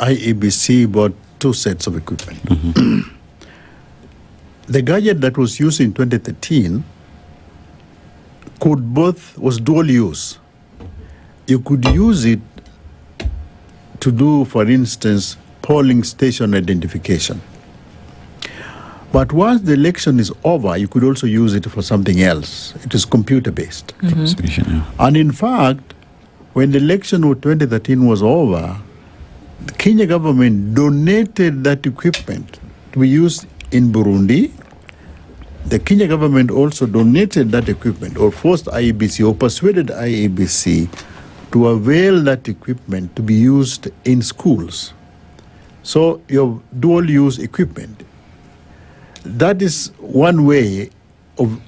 IEBC bought 2 sets of equipment. The gadget that was used in 2013 was dual use. You could use it to do, for instance, polling station identification. But once the election is over, you could also use it for something else. It is computer-based. And in fact, when the election of 2013 was over, the Kenya government donated that equipment to be used in Burundi. The Kenya government also donated that equipment, or forced IEBC, or persuaded IEBC to avail that equipment to be used in schools. So your dual-use equipment. That is one way of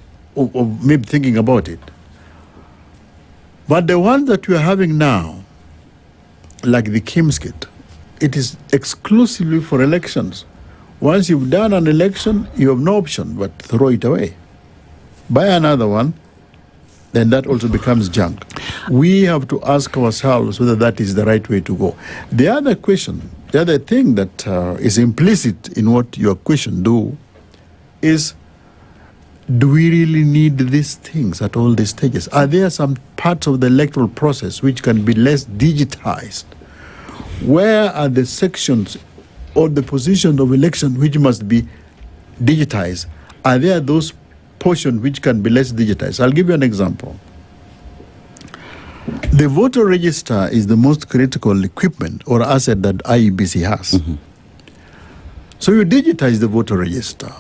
maybe thinking about it. But the one that we are having now, like the KIMS kit, it is exclusively for elections. Once you've done an election, you have no option but throw it away. Buy another one, then that also becomes junk. We have to ask ourselves whether that is the right way to go. The other question, the other thing that is implicit in what your question is, do we really need these things at all these stages? Are there some parts of the electoral process which can be less digitized? Where are the sections or the position of election which must be digitized? Are there those portions which can be less digitized? I'll give you an example. The voter register is the most critical equipment or asset that IEBC has. So you digitize the voter register.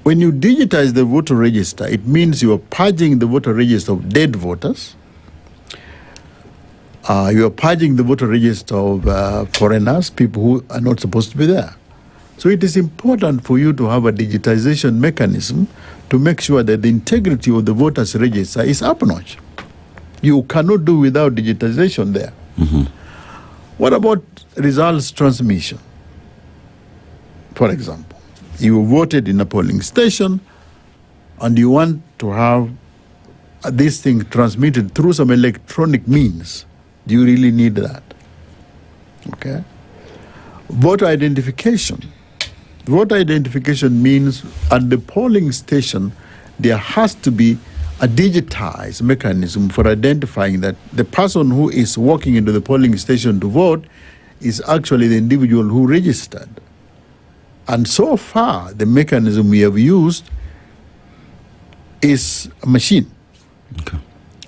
When you digitize the voter register, it means you are purging the voter register of dead voters. You are purging the voter register of foreigners, people who are not supposed to be there. So it is important for you to have a digitization mechanism to make sure that the integrity of the voters register is up-notch. You cannot do without digitization there. What about results transmission? For example, you voted in a polling station and you want to have this thing transmitted through some electronic means. Do you really need that? Okay. Voter identification. Voter identification means at the polling station, there has to be a digitized mechanism for identifying that the person who is walking into the polling station to vote is actually the individual who registered. And so far, the mechanism we have used is a machine. Okay.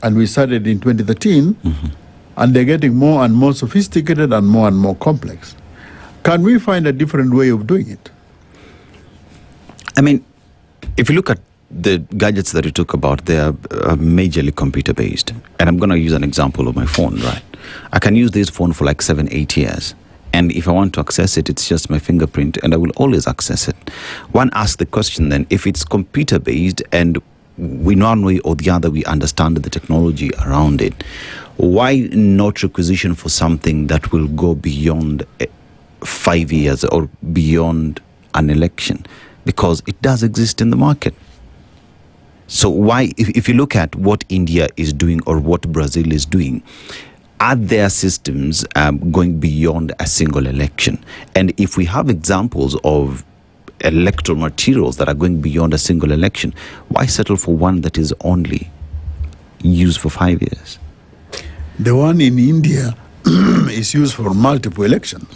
And we started in 2013, and they're getting more and more sophisticated and more complex. Can we find a different way of doing it? I mean, if you look at the gadgets that you talk about, they are majorly computer-based. And I'm going to use an example of my phone, right? I can use this phone for like 7-8 years. And if I want to access it, it's just my fingerprint, and I will always access it. One asks the question then, if it's computer-based and in one way or the other we understand the technology around it, why not requisition for something that will go beyond 5 years or beyond an election? Because it does exist in the market. So why, if you look at what India is doing or what Brazil is doing, are their systems going beyond a single election? And if we have examples of electoral materials that are going beyond a single election, why settle for one that is only used for 5 years? The one in India is used for multiple elections.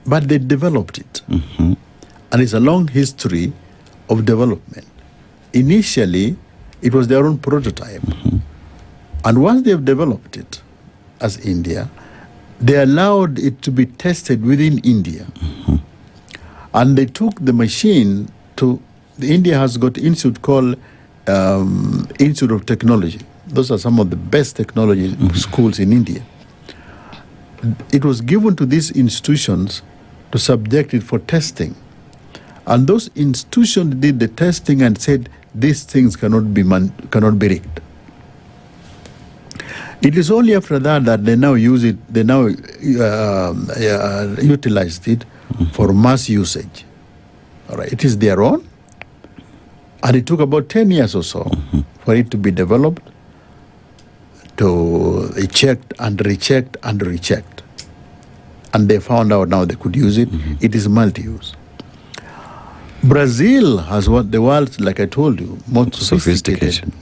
But they developed it. And it's a long history of development. Initially, it was their own prototype. And once they've developed it as India, they allowed it to be tested within India. And they took the machine to, India has got an institute called Institute of Technology. Those are some of the best technology schools in India. It was given to these institutions to subject it for testing. And those institutions did the testing and said, these things cannot be rigged. It is only after that they now use it, they now utilized it for mass usage. All right, it is their own, and it took about 10 years or so for it to be developed, to checked and rechecked and rechecked. and they found out now they could use it. It is multi-use. Brazil has what the world's, like I told you, most sophisticated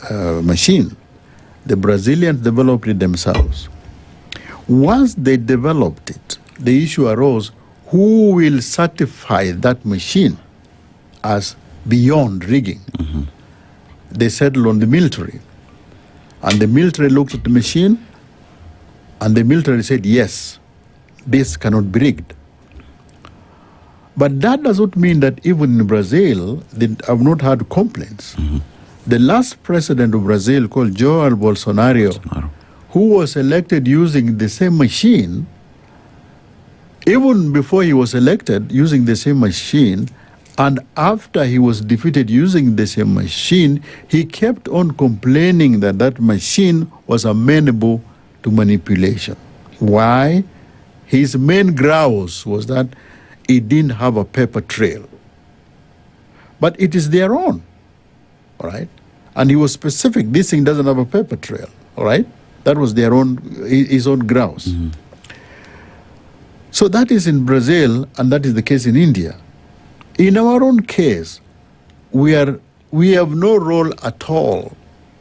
machine. The Brazilians developed it themselves. Once they developed it, the issue arose, who will certify that machine as beyond rigging? They settled on the military. And the military looked at the machine, and the military said, yes, this cannot be rigged. But that does not mean that even in Brazil, they have not had complaints. The last president of Brazil, called João Bolsonaro, who was elected using the same machine, even before he was elected using the same machine, and after he was defeated using the same machine, he kept on complaining that that machine was amenable to manipulation. Why? His main grouse was that it didn't have a paper trail. But it is their own, all right? And he was specific, this thing doesn't have a paper trail, all right? That was their own, his own grouse. So that is in Brazil, and that is the case in India. In our own case, we have no role at all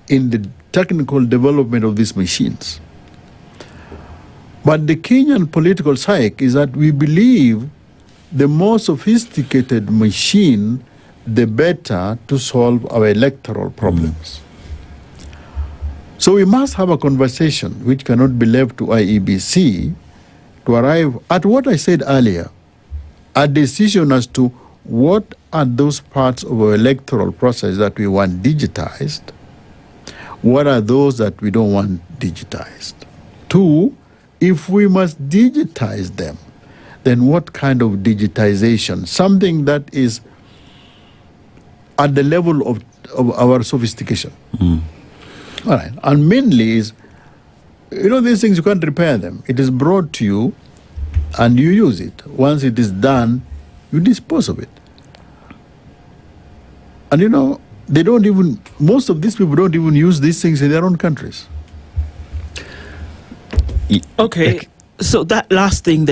in the technical development of these machines. But the Kenyan political psyche is that we believe the more sophisticated machine, the better to solve our electoral problems. So we must have a conversation which cannot be left to IEBC to arrive at what I said earlier, a decision as to what are those parts of our electoral process that we want digitized, what are those that we don't want digitized. Two, if we must digitize them, then what kind of digitization? Something that is at the level of our sophistication. All right. And mainly is, these things, you can't repair them. It is brought to you and you use it. Once it is done, you dispose of it. And they don't even, most of these people don't even use these things in their own countries. Okay, so that last thing